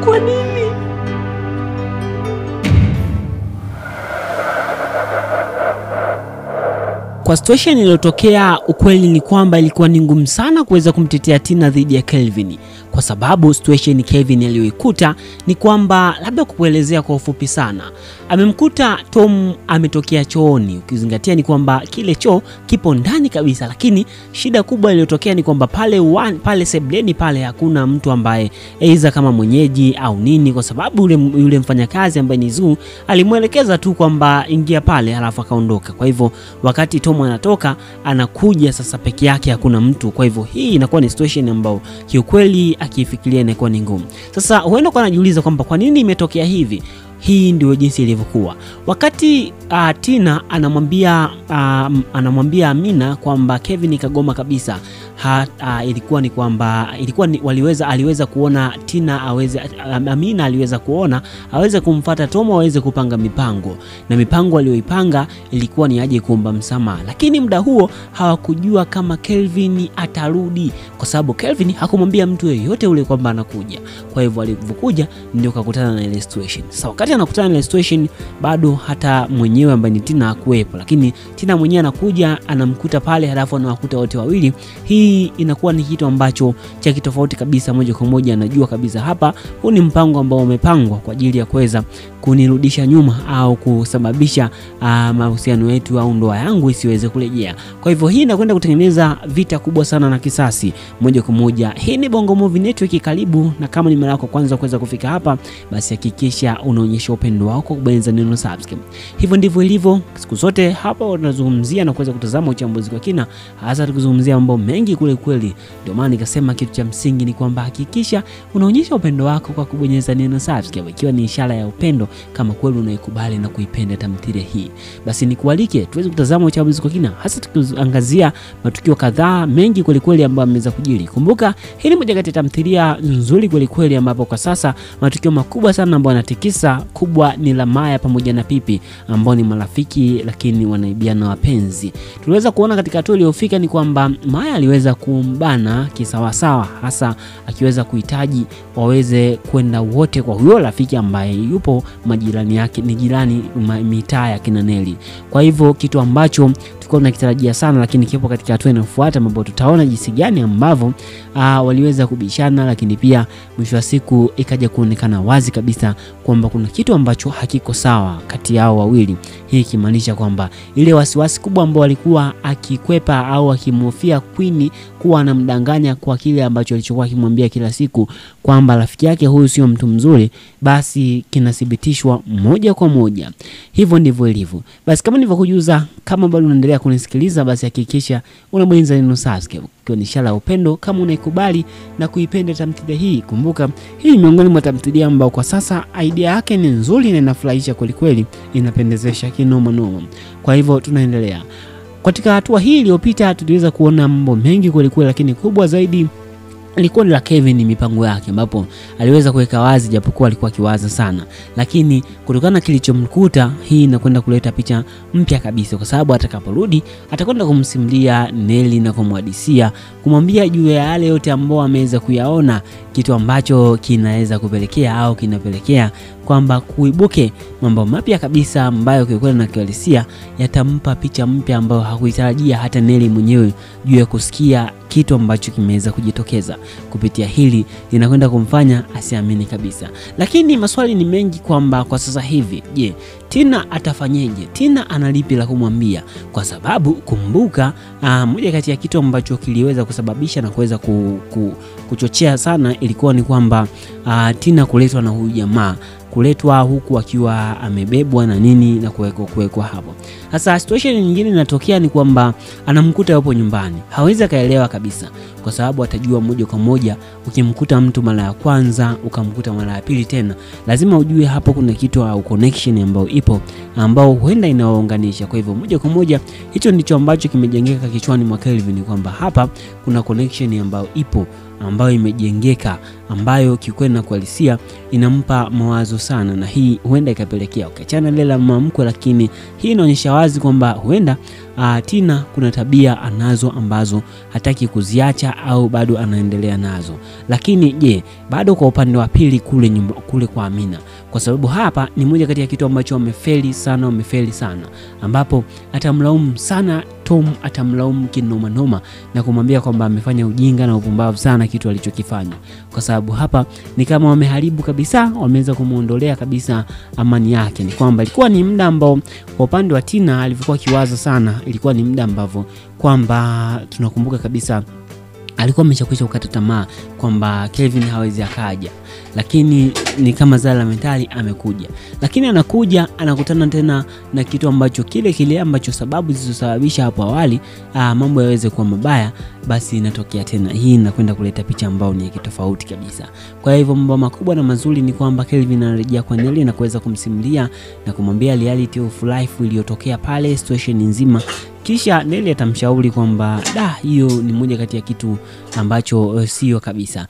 Kwa nini? Kwa situation iliyotokea, ukweli ni kwamba ilikuwa ni ngumu sana kuweza kumtetea Tina dhidi ya Kelvin, kwa sababu situation Kelvin aliyoikuta ni kwamba, labda kukuelezea kwa ufupi sana, amemkuta Tom ametokea chooni, ukizingatia ni kwamba kile choo kipo ndani kabisa, lakini shida kubwa iliyotokea ni kwamba pale sebleni pale hakuna mtu ambaye aidha kama mwenyeji au nini, kwa sababu yule mfanyakazi ambaye ni Zuu alimuelekeza tu kwamba ingia pale halafu akaondoka. Kwa hivyo wakati Tom anatoka anakuja sasa peke yake, hakuna mtu. Kwa hivyo hii inakuwa ni situation ambayo kiukweli akifikiria inakuwa ni ngumu. Sasa huenda kwa anajiuliza kwamba kwa nini imetokea hivi. Hii ndio jinsi ilivyokuwa. Wakati Tina anamwambia Amina kwamba Kevin kagoma kabisa, ilikuwa ni aliweza kuona Tina Amina aliweza kuona aweze kumfuata Tom aweze kupanga mipango, na mipango aliyoipanga ilikuwa ni aje kuomba msamaha, lakini muda huo hawakujua kama Kelvin atarudi, kwa sababu Kelvin hakumwambia mtu yeyote ule kwamba anakuja. Kwa hivyo alipokuja ndio kakutana na ile situation. Sasa wakati anakutana na ile situation, bado hata mwenyewe ambaye ni Tina hakuepo, lakini Tina mwenyewe anakuja anamkuta pale, halafu anawakuta wote wawili. Hii inakuwa ni kitu ambacho cha kitofauti kabisa. Moja kwa moja anajua kabisa hapa huu ni mpango ambao umepangwa kwa ajili ya kuweza kunirudisha nyuma au kusababisha mahusiano yetu au ndoa yangu isiweze kurejea. Kwa hivyo hii inakwenda kutengeneza vita kubwa sana na kisasi moja kwa moja. Hii ni Bongo Movie Network, karibu, na kama ni mara yako kwanza kuweza kufika hapa, basi hakikisha unaonyesha upendo wako kubonyeza neno subscribe. Hivyo ndivyo ilivyo siku zote hapa, tunazungumzia na kuweza kutazama uchambuzi kwa kina, hasa tukizungumzia mambo mengi kule kweli. Ndio maana nikasema kitu cha msingi ni kwamba hakikisha unaonyesha upendo wako kwa kubonyeza neno subscribe, ikiwa ni ishara ya upendo kama kweli unaikubali na kuipenda tamthilia hii. Basi nikualike tuweze kutazama uchambuzi kwa kina, hasa tukiangazia matukio kadhaa mengi kweli kweli ambayo yameweza kujiri. Kumbuka hii ni moja kati ya tamthilia nzuri kweli kweli, ambapo kwa sasa matukio makubwa sana ambayo yanatikisa kubwa ni la Maya pamoja na Pipi, ambao ni marafiki lakini wanaibiana wapenzi. Tuliweza kuona katika hatua iliyofika ni kwamba Maya aliweza kumbana kisawasawa, hasa akiweza kuhitaji waweze kwenda wote kwa huyo rafiki ambaye yupo majirani yake, ni jirani mitaa ya kina Neli. Kwa hivyo kitu ambacho tulikuwa tunakitarajia sana, lakini kipo katika hatua inayofuata ambapo tutaona jinsi gani ambavyo waliweza kubishana, lakini pia mwisho wa siku ikaja kuonekana wazi kabisa kwamba kuna kitu ambacho hakiko sawa kati yao wawili. Hii ikimaanisha kwamba ile wasiwasi kubwa ambao alikuwa akikwepa au akimhofia Queen kuwa anamdanganya kwa kile ambacho alichokuwa akimwambia kila siku kwamba rafiki yake huyu sio mtu mzuri, basi kinathibitishwa moja kwa moja. Hivyo ndivyo ilivyo. Basi kama nilivyokujuza, kama bado unaendelea kunisikiliza, basi hakikisha unabonyeza neno subscribe, kwa ni ishara ya upendo kama unaikubali na kuipenda tamthilia hii. Kumbuka hii ni miongoni mwa tamthilia ambao kwa sasa idea yake ni nzuri na inafurahisha kweli kweli, inapendezesha kinoma noma. Kwa hivyo tunaendelea. Katika hatua hii iliyopita tuliweza kuona mambo mengi kweli kweli, lakini kubwa zaidi ilikuwa ni la Kevin, mipango yake, ambapo aliweza kuweka wazi japokuwa alikuwa akiwaza sana, lakini kutokana na kilichomkuta, hii inakwenda kuleta picha mpya kabisa, kwa sababu atakaporudi atakwenda kumsimulia Neli na kumhadisia, kumwambia juu ya yale yote ambao ameweza kuyaona, kitu ambacho kinaweza kupelekea au kinapelekea kwamba kuibuke mambo mapya kabisa ambayo kwa na kihalisia yatampa picha mpya ambayo hakuitarajia hata Neli mwenyewe, juu ya kusikia kitu ambacho kimeweza kujitokeza kupitia hili linakwenda kumfanya asiamini kabisa. Lakini maswali ni mengi kwamba kwa sasa hivi, je, Tina atafanyeje? Tina analipi la kumwambia? Kwa sababu kumbuka moja kati ya kitu ambacho kiliweza kusababisha na kuweza kuchochea sana ilikuwa ni kwamba Tina kuletwa na huyu jamaa, kuletwa huku akiwa amebebwa na nini na kuwekwa hapo. Sasa situation nyingine inatokea ni kwamba anamkuta yupo nyumbani. Hawezi kaelewa kabisa, kwa sababu atajua moja kwa moja ukimkuta mtu mara ya kwanza ukamkuta mara ya pili tena, lazima ujue hapo kuna kitu au connection ambayo ipo ambao huenda inawaunganisha. Kwa hivyo moja kwa moja hicho ndicho ambacho kimejengeka kichwani mwa Kelvin, kwamba hapa kuna connection ambayo ipo, ambayo imejengeka, ambayo kikweli na kuhalisia inampa mawazo sana, na hii huenda ikapelekea ukiachana lela mama mkwe, lakini hii inaonyesha wazi kwamba huenda Tina kuna tabia anazo ambazo hataki kuziacha au bado anaendelea nazo. Lakini je, bado kwa upande wa pili kule kwa Amina, kwa sababu hapa ni moja kati ya kitu ambacho wamefeli sana, ambapo atamlaumu sana Tom, atamlaumu kinoma noma na kumwambia kwamba amefanya ujinga na upumbavu sana kitu alichokifanya, kwa sababu hapa ni kama wameharibu kabisa, wameweza kumuondolea kabisa amani yake. Ni kwamba ilikuwa ni muda ambao kwa upande wa Tina alivyokuwa kiwaza sana, ilikuwa ni muda ambao kwamba tunakumbuka kabisa alikuwa ameshakwisha kukata tamaa kwamba Kelvin hawezi akaja, lakini ni kama zala mentali amekuja. Lakini anakuja anakutana tena na kitu ambacho kile ambacho sababu zilizosababisha hapo awali mambo yaweze kuwa mabaya, basi inatokea tena. Hii inakwenda kuleta picha ambayo ni kitofauti kabisa. Kwa hivyo mambo makubwa na mazuri ni kwamba Kelvin anarejea kwa Nelly na kuweza kumsimulia na kumwambia reality of life iliyotokea pale, situation nzima. Kisha Nelly atamshauri kwamba hiyo ni moja kati ya kitu ambacho sio kabisa.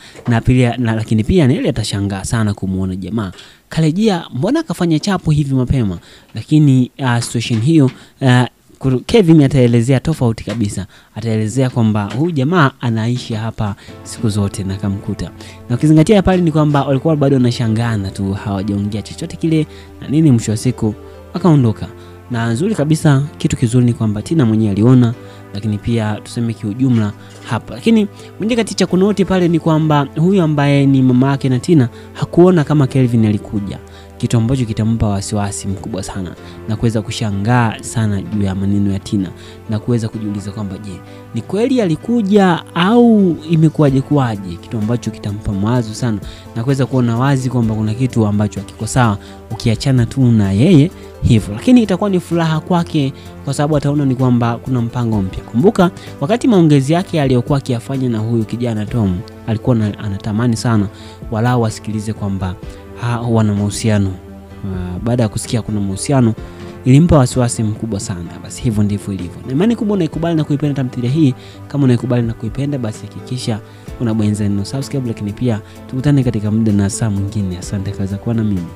Lakini pia Nelly atashangaa sana kumuona jamaa karejea, mbona akafanya chapo hivi mapema. Lakini situation hiyo Kevin ataelezea tofauti kabisa. Ataelezea kwamba huyu jamaa anaishi hapa siku zote na kamkuta. Na ukizingatia pale ni kwamba walikuwa bado wanashangana tu, hawajaongea chochote kile na nini, mwisho wa siku wakaondoka. Na nzuri kabisa, kitu kizuri ni kwamba Tina mwenyewe aliona, lakini pia tuseme kiujumla hapa. Lakini mmoja kati cha kunoti pale ni kwamba huyu ambaye ni mama yake na Tina hakuona kama Kelvin alikuja, kitu ambacho kitampa wasiwasi mkubwa sana na kuweza kushangaa sana juu ya maneno ya Tina na kuweza kujiuliza kwamba je, ni kweli alikuja au imekuwaje, kitu ambacho kitampa mawazo sana na kuweza kuona wazi kwamba kuna kitu ambacho hakiko sawa ukiachana tu na yeye hivyo. Lakini itakuwa ni furaha kwake kwa sababu ataona ni kwamba kuna mpango mpya. Kumbuka wakati maongezi yake aliyokuwa akiyafanya na huyu kijana Tom, alikuwa anatamani sana walau wasikilize kwamba wana mahusiano. Baada ya kusikia kuna mahusiano ilimpa wasiwasi mkubwa sana. Basi hivyo ndivyo ilivyo. Na imani kubwa unaikubali na kuipenda tamthilia hii. Kama unaikubali na kuipenda, basi hakikisha unabonyeza neno subscribe, lakini pia tukutane katika muda na saa mwingine. Asante kwa kuwa na mimi.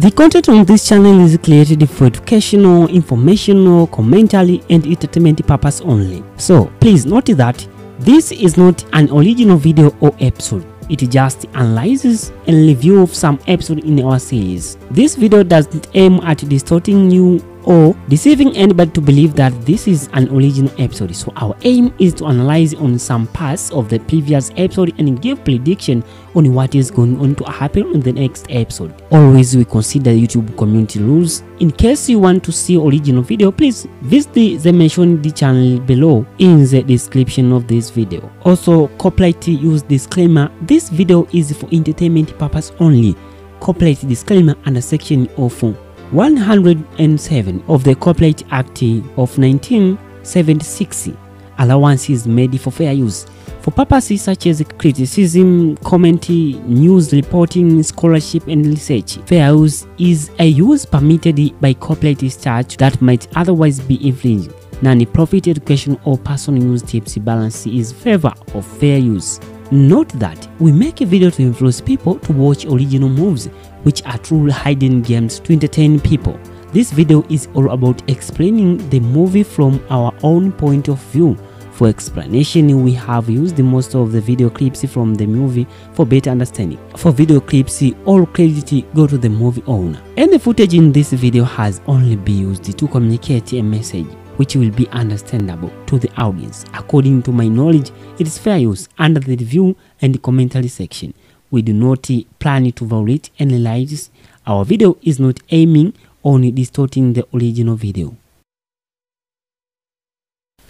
The content on this channel is created for educational, informational, commentary and entertainment purpose only. So please note that this is not an original video or episode. It just analyzes and review of some episode in our series. This video doesn't aim at distorting you or deceiving anybody to believe that this is an original episode. So our aim is to analyze on some parts of the previous episode and give prediction on what is going on to happen in the next episode. Always we consider YouTube community rules. In case you want to see original video, please visit the mentioned channel below in the description of this video. Also, copyright use disclaimer. This video is for entertainment purpose only. Copyright disclaimer under section of 107 of the Copyright Act of 1976. Allowance is made for fair use for purposes such as criticism, commentary, news reporting, scholarship and research. Fair use is a use permitted by copyright statute that might otherwise be infringed. Non-profit education or personal use tips balance is favor of fair use. Note that we make a video to influence people to watch original movies, which are truly hidden gems to entertain people. This video is all about explaining the movie from our own point of view. For explanation, we have used most of the video clips from the movie for better understanding. For video clips, all credit go to the movie owner. Any footage in this video has only been used to communicate a message which will be understandable to the audience. According to my knowledge, it is fair use under the review and commentary section. We do not plan to violate any rights. Our video is not aiming on distorting the original video.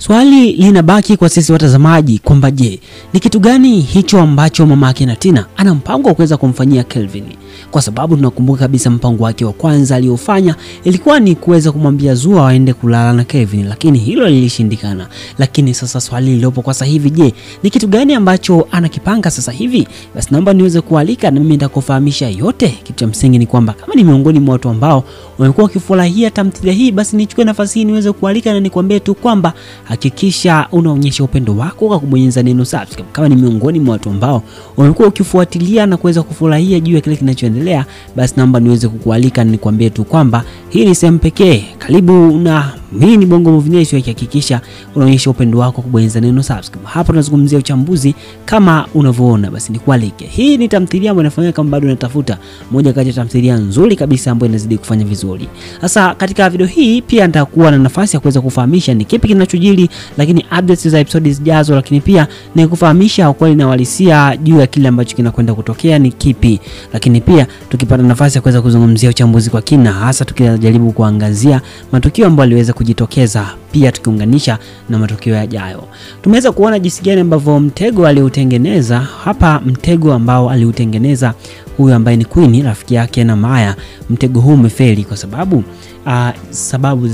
Swali linabaki kwa sisi watazamaji kwamba je, ni kitu gani hicho ambacho mamake na Tina ana mpango wa kuweza kumfanyia Kelvin? Kwa sababu tunakumbuka kabisa mpango wake wa kwanza aliofanya ilikuwa ni kuweza kumwambia Zua waende kulala na Kelvin, lakini hilo lilishindikana. Lakini sasa swali lilopo kwa sasa hivi, je, ni kitu gani ambacho anakipanga sasa hivi? Basi naomba niweze kualika na mimi nitakufahamisha yote. Kitu cha msingi ni kwamba kama ni miongoni mwa watu ambao wamekuwa wakifurahia tamthilia hii, basi nichukue nafasi hii niweze kualika na nikwambie tu kwamba hakikisha unaonyesha upendo wako kwa kubonyeza neno subscribe. Kama ni miongoni mwa watu ambao wamekuwa ukifuatilia na kuweza kufurahia juu ya kile kinachoendelea, basi naomba niweze kukualika na nikwambie tu kwamba hii ni sehemu pekee. Karibu na Mimi ni Bongo Movie Nation, hakikisha unaonyesha upendo wako kubonyeza neno subscribe. Hapo tunazungumzia uchambuzi kama unavyoona, basi ni kualike. Hii ni tamthilia ambayo inafanya kama bado unatafuta moja kati ya tamthilia nzuri kabisa ambayo inazidi kufanya vizuri. Sasa katika video hii pia nitakuwa na nafasi ya kuweza kufahamisha ni kipi kinachojiri, lakini updates za episode zijazo, lakini pia ni kufahamisha ukweli na uhalisia juu ya kile ambacho kinakwenda kutokea ni kipi. Lakini pia tukipata nafasi ya kuweza kuzungumzia uchambuzi kwa kina, hasa tukijaribu kuangazia matukio ambayo yaliweza kujitokeza, pia tukiunganisha na matukio yajayo. Tumeweza kuona jinsi gani ambavyo mtego aliutengeneza hapa, mtego ambao aliutengeneza huyu ambaye ni Queen rafiki yake na Maya. Mtego huu umefeli kwa sababu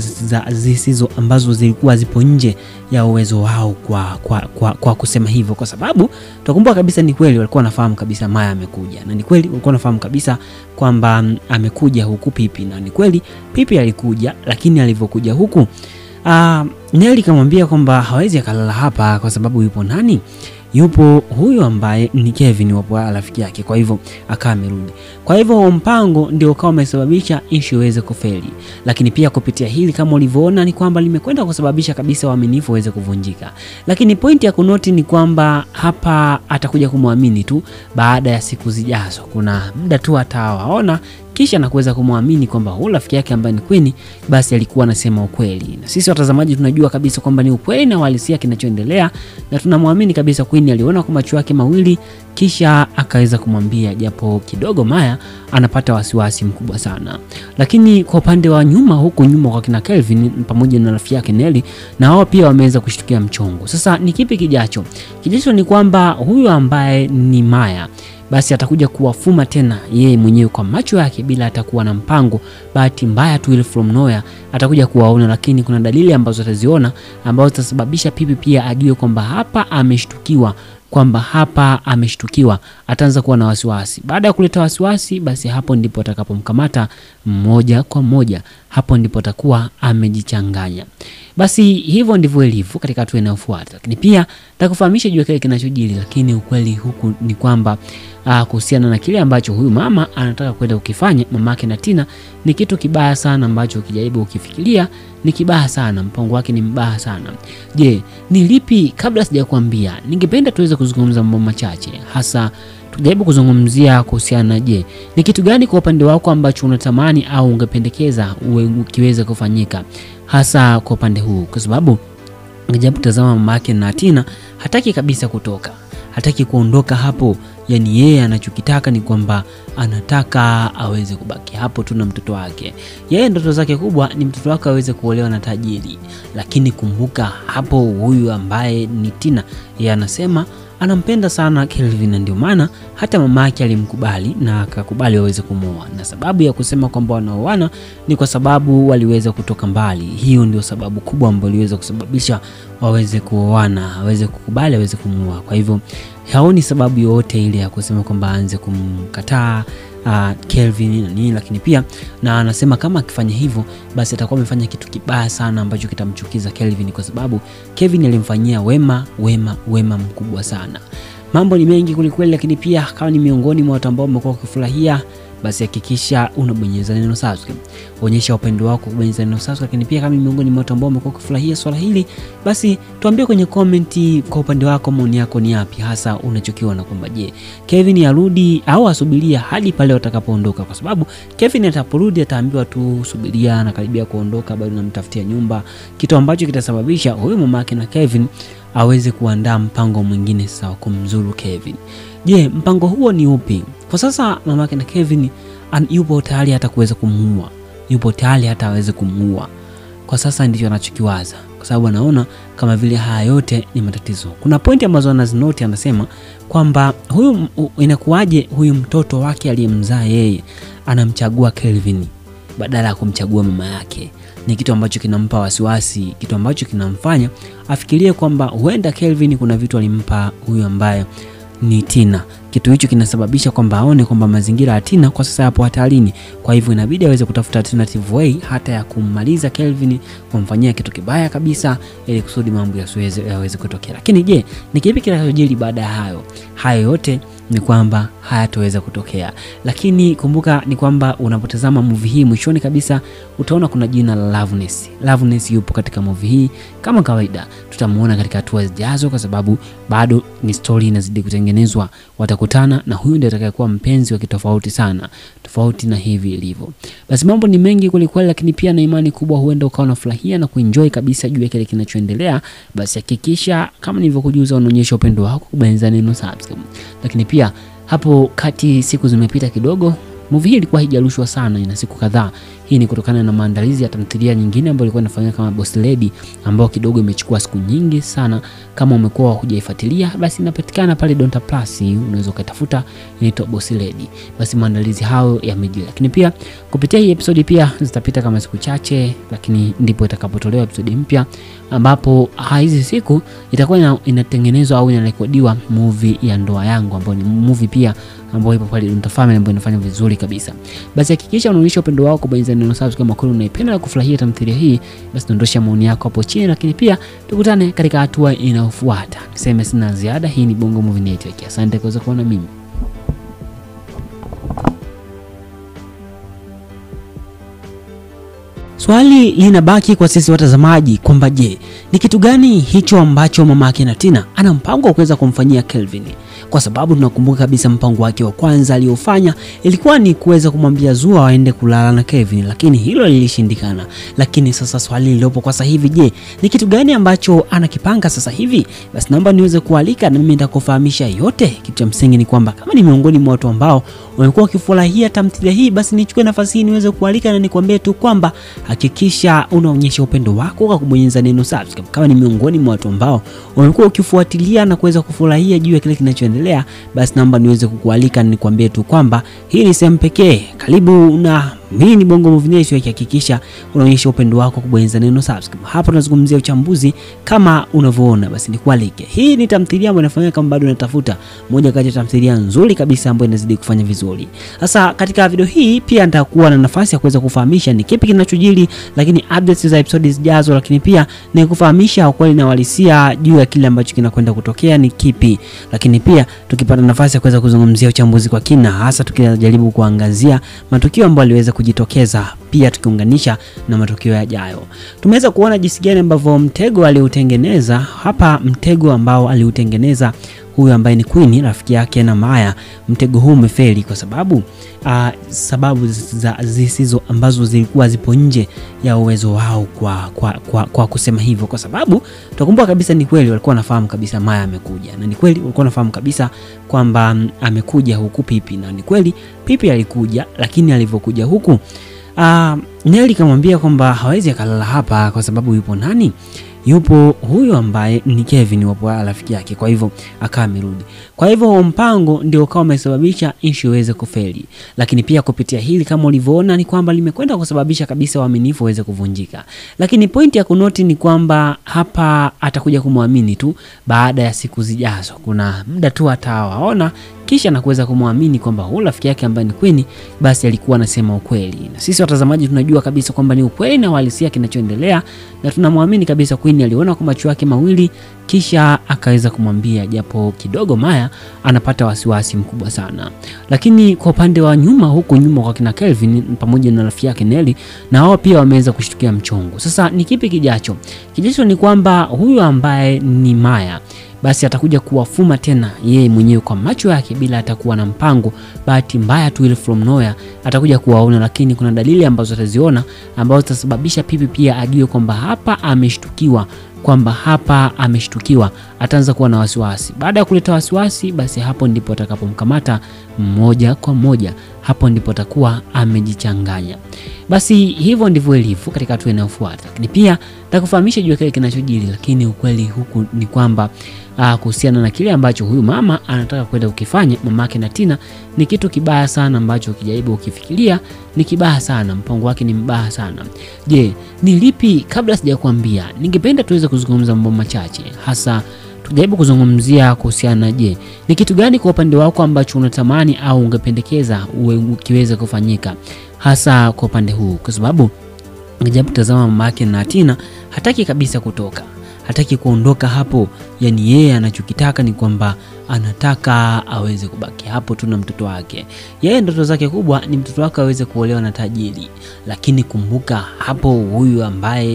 zisizo ambazo zilikuwa zipo nje ya uwezo wao kwa kusema hivyo, kwa sababu tukumbuka kabisa ni kweli walikuwa wanafahamu kabisa Maya amekuja, na ni kweli walikuwa wanafahamu kabisa kwamba amekuja huku Pipi, na ni kweli Pipi alikuja, lakini alivyokuja huku Nelly kamwambia kwamba hawezi akalala hapa kwa sababu yupo nani? Yupo huyu ambaye ni Kevin, wapo rafiki yake, kwa hivyo akawa amerudi. Kwa hivyo mpango ndio ukawa umesababisha issue iweze kufeli. Lakini pia kupitia hili kama ulivyoona ni kwamba limekwenda kusababisha kabisa uaminifu uweze kuvunjika. Lakini pointi ya kunoti ni kwamba hapa atakuja kumwamini tu baada ya siku zijazo. Kuna muda tu atawaona kisha na kuweza kumwamini kwamba huyu rafiki yake ambaye ni Queen basi alikuwa anasema ukweli. Na sisi watazamaji tunajua kabisa kwamba ni ukweli na uhalisia kinachoendelea, na tunamwamini kabisa Queen aliona kwa macho yake mawili kisha akaweza kumwambia, japo kidogo Maya anapata wasiwasi mkubwa sana. Lakini kwa upande wa nyuma, huko nyuma kwa kina Kelvin pamoja na rafiki yake Nelly, na wao pia wameweza kushtukia mchongo. Sasa ni kipi kijacho? Kijacho ni kwamba huyu ambaye ni Maya basi atakuja kuwafuma tena yeye mwenyewe kwa macho yake bila atakuwa na mpango. Bahati mbaya tu ile from nowhere atakuja kuwaona, lakini kuna dalili ambazo ataziona ambazo zitasababisha Pipi pia ajue kwamba hapa ameshtukiwa, ataanza kuwa na wasiwasi. Baada ya kuleta wasiwasi, basi hapo ndipo atakapomkamata moja kwa moja, hapo ndipo atakuwa amejichanganya. Basi hivyo ndivyo ilivyo katika hatua inayofuata. Lakini pia nitakufahamisha juu ya kile kinachojiri, lakini ukweli huku ni kwamba kuhusiana na kile ambacho huyu mama anataka kwenda kukifanya mamake na Tina ni kitu kibaya sana ambacho ukijaribu ukifikiria ni kibaya sana, mpango wake ni mbaya sana. Je, ni lipi? Kabla sijakwambia, ningependa tuweze kuzungumza mambo machache, hasa tujaribu kuzungumzia kuhusiana, je, ni kitu gani kwa upande wako ambacho unatamani au ungependekeza kiweze kufanyika hasa kwa upande huu, kwa sababu unajaribu kutazama mamake na Tina hataki kabisa kutoka, hataki kuondoka hapo. Yani yeye anachokitaka ni kwamba anataka aweze kubaki hapo tu na mtoto wake. Yeye ndoto zake kubwa ni mtoto wake aweze kuolewa na tajiri. Lakini kumbuka hapo huyu ambaye ni Tina, yeye anasema anampenda sana Kelvin, na ndio maana hata mamake alimkubali na akakubali waweze kumuoa. Na sababu ya kusema kwamba wanaoana ni kwa sababu waliweza kutoka mbali. Hiyo ndio sababu kubwa ambayo iliweza kusababisha waweze kuoana, waweze kukubali, waweze kumuoa. Kwa hivyo haoni sababu yoyote ile ya kusema kwamba aanze kumkataa Kelvin na nini. Lakini pia na anasema kama akifanya hivyo basi atakuwa amefanya kitu kibaya sana ambacho kitamchukiza Kelvin, kwa sababu Kelvin alimfanyia wema mkubwa sana. Mambo ni mengi kulikweli, lakini pia kama ni miongoni mwa watu ambao wamekuwa wakifurahia, basi hakikisha unabonyeza neno subscribe. Onyesha upendo wako kubonyeza neno subscribe. Lakini pia kama ni miongoni mwa watu ambao wamekuwa wakifurahia swala hili, basi tuambie kwenye comment kwa upande wako maoni yako ni yapi hasa unachokiona, kwamba je, Kevin arudi au asubiria hadi pale watakapoondoka, kwa sababu Kevin ataporudi ataambiwa tu subiria na karibia kuondoka, bado namtafutia nyumba, kitu ambacho kitasababisha huyu mamake na Kevin aweze kuandaa mpango mwingine sasa kumzuru Kevin. Je, mpango huo ni upi? Kwa sasa mamake na Kevin yupo tayari hata kuweza kumuua. Yupo tayari hata aweze kumuua. Kwa sasa ndicho anachokiwaza, kwa sababu anaona kama vile haya yote ni matatizo. Kuna pointi ambazo anazinoti, anasema kwamba huyu inakuaje huyu mtoto wake aliyemzaa yeye anamchagua Kelvin badala ya kumchagua mama yake. Ni kitu ambacho kinampa wasiwasi, kitu ambacho kinamfanya afikirie kwamba huenda Kelvin kuna vitu alimpa huyu ambaye ni Tina, kitu hicho kinasababisha kwamba aone kwamba mazingira ya Tina kwa sasa yapo hatarini. Kwa hivyo inabidi aweze kutafuta alternative way hata ya kummaliza Kelvin, kumfanyia kitu kibaya kabisa ili kusudi mambo yaweze kutokea. Lakini je, ni kipi kinachojiri baada ya hayo? Hayo yote ni kwamba hayataweza kutokea. Lakini kumbuka ni kwamba unapotazama movie hii mwishoni kabisa utaona kuna jina la Loveness. Loveness yupo katika movie hii kama kawaida. Tutamuona katika hatua zijazo kwa sababu bado ni story inazidi kutengenezwa. Watakutana na huyu ndiye atakayekuwa mpenzi wa kitofauti sana, tofauti na hivi ilivyo. Basi mambo ni mengi kweli, lakini pia na imani kubwa huenda ukawa unafurahia na kuenjoy kabisa juu ya kile kinachoendelea. Basi hakikisha kama nilivyokujuza unaonyesha upendo wako kubonyeza neno subscribe. Lakini pia hapo kati siku zimepita kidogo, movie hii ilikuwa haijarushwa sana, ina siku kadhaa. Hii ni kutokana na maandalizi ya tamthilia nyingine ambayo ilikuwa inafanyika kama Boss Lady, ambayo kidogo imechukua siku nyingi sana. Kama umekuwa hujaifuatilia basi inapatikana pale Donta Plus, unaweza kutafuta, inaitwa Boss Lady. Basi maandalizi hayo yamejiri. Lakini pia kupitia hii episode pia zitapita kama siku chache, lakini ndipo itakapotolewa episode mpya ambapo hizi siku itakuwa inatengenezwa au inarekodiwa movie ya Ndoa Yangu, ambayo ni movie pia ambayo ipo pale Donta Family, ambayo inafanya vizuri kabisa. Basi hakikisha unaonyesha upendo wako kubonyeza neno subscribe kama kweli unaipenda na kufurahia tamthilia hii. Basi dondosha maoni yako hapo chini, lakini pia tukutane katika hatua inayofuata. Niseme sina ziada. Hii ni Bongo Movie Network. Asante kwa kuona mimi. Swali linabaki kwa sisi watazamaji kwamba je, ni kitu gani hicho ambacho mama yake na Tina ana mpango wa kuweza kumfanyia Kelvin? Kwa sababu tunakumbuka kabisa mpango wake wa kwanza aliofanya ilikuwa ni kuweza kumwambia Zua waende kulala na Kelvin, lakini hilo lilishindikana. Lakini sasa swali lilopo kwa sasa hivi, je, ni kitu gani ambacho anakipanga sasa hivi? Basi naomba niweze kualika na mimi nitakufahamisha yote. Kitu cha msingi ni kwamba kama ni miongoni mwa watu ambao wamekuwa wakifurahia tamthilia hii, basi nichukue nafasi hii niweze kualika na nikwambie tu kwamba hakikisha unaonyesha upendo wako kwa kubonyeza neno subscribe. Kama ni miongoni mwa watu ambao wamekuwa ukifuatilia na kuweza kufurahia juu ya kile kinachoendelea, basi naomba niweze kukualika na nikwambie tu kwamba hii ni sehemu pekee. Karibu na mimi ni Bongo Movie Network. Hakikisha unaonyesha upendo wako kubonyeza neno subscribe. Hapa tunazungumzia uchambuzi kama unavyoona, basi nikualike. Hii ni tamthilia ambayo inafanya kama bado unatafuta moja kati ya tamthilia nzuri kabisa ambayo inazidi kufanya vizuri. Sasa katika video hii pia nitakuwa na nafasi ya kuweza kufahamisha ni kipi kinachojiri, lakini updates za episodes zijazo, lakini pia nikufahamisha ukweli na uhalisia juu ya kile ambacho kinakwenda kutokea ni kipi. Lakini pia tukipata nafasi ya kuweza kuzungumzia uchambuzi kwa kina, hasa tukijaribu kuangazia matukio ambayo aliweza kujitokeza, pia tukiunganisha na matukio yajayo. Tumeweza kuona jinsi gani ambavyo mtego aliutengeneza hapa, mtego ambao aliutengeneza huyu ambaye ni Queen, rafiki yake na Maya. Mtego huu umefeli kwa sababu sababu zisizo ambazo zilikuwa zipo nje ya uwezo wao kwa kusema hivyo, kwa sababu tutakumbuka kabisa ni kweli walikuwa wanafahamu kabisa Maya amekuja, na ni kweli walikuwa wanafahamu kabisa kwamba amekuja huku Pipi, na ni kweli Pipi alikuja, lakini alivyokuja huku Nelly kamwambia kwamba hawezi akalala hapa kwa sababu yupo nani? Yupo huyu ambaye ni Kevin, wapo rafiki yake. Kwa hivyo akawa amerudi. Kwa hivyo mpango ndio kama umesababisha issue iweze kufeli. Lakini pia kupitia hili kama ulivyoona ni kwamba limekwenda kusababisha kabisa uaminifu uweze kuvunjika. Lakini pointi ya kunoti ni kwamba hapa atakuja kumwamini tu baada ya siku zijazo. Kuna muda tu atawaona kisha na kuweza kumwamini kwamba huyu rafiki yake ambaye ni Queen basi alikuwa anasema ukweli. Na sisi watazamaji tunajua kabisa kwamba ni ukweli na uhalisia kinachoendelea, na tunamwamini kabisa Queen aliona kwa macho yake mawili kisha akaweza kumwambia, japo kidogo Maya anapata wasiwasi mkubwa sana. Lakini kwa upande wa nyuma, huko nyuma kwa kina Kelvin pamoja na rafiki yake Nelly, na wao pia wameweza kushtukia mchongo. Sasa ni kipi kijacho? Kijacho ni kwamba huyu ambaye ni Maya basi atakuja kuwafuma tena yeye mwenyewe kwa macho yake bila atakuwa na mpango. Bahati mbaya tu ile from nowhere atakuja kuwaona, lakini kuna dalili ambazo ataziona ambazo zitasababisha Pipi pia ajue kwamba hapa ameshtukiwa, ataanza kuwa na wasiwasi. Baada ya kuleta wasiwasi, basi hapo ndipo atakapomkamata moja kwa moja, hapo ndipo atakuwa amejichanganya. Basi hivyo ndivyo ilivyo katika hatua inayofuata. Lakini pia nitakufahamisha juu ya kile kinachojiri, lakini ukweli huku ni kwamba kuhusiana na kile ambacho huyu mama anataka kwenda kukifanya mamake na Tina ni kitu kibaya sana ambacho ukijaribu ukifikiria ni kibaya sana, mpango wake ni mbaya sana. Je, ni lipi? Kabla sijakwambia, ningependa tuweze kuzungumza mambo machache, hasa tujaribu kuzungumzia kuhusiana, je, ni kitu gani kwa upande wako ambacho unatamani au ungependekeza ukiweza kufanyika hasa kwa upande huu? Kwa sababu unajaribu kutazama mama yake na Tina hataki kabisa kutoka, hataki kuondoka hapo. Yani yeye anachokitaka ni kwamba anataka aweze kubaki hapo tu na mtoto wake. Yeye ndoto zake kubwa ni mtoto wake aweze kuolewa na tajiri, lakini kumbuka hapo huyu ambaye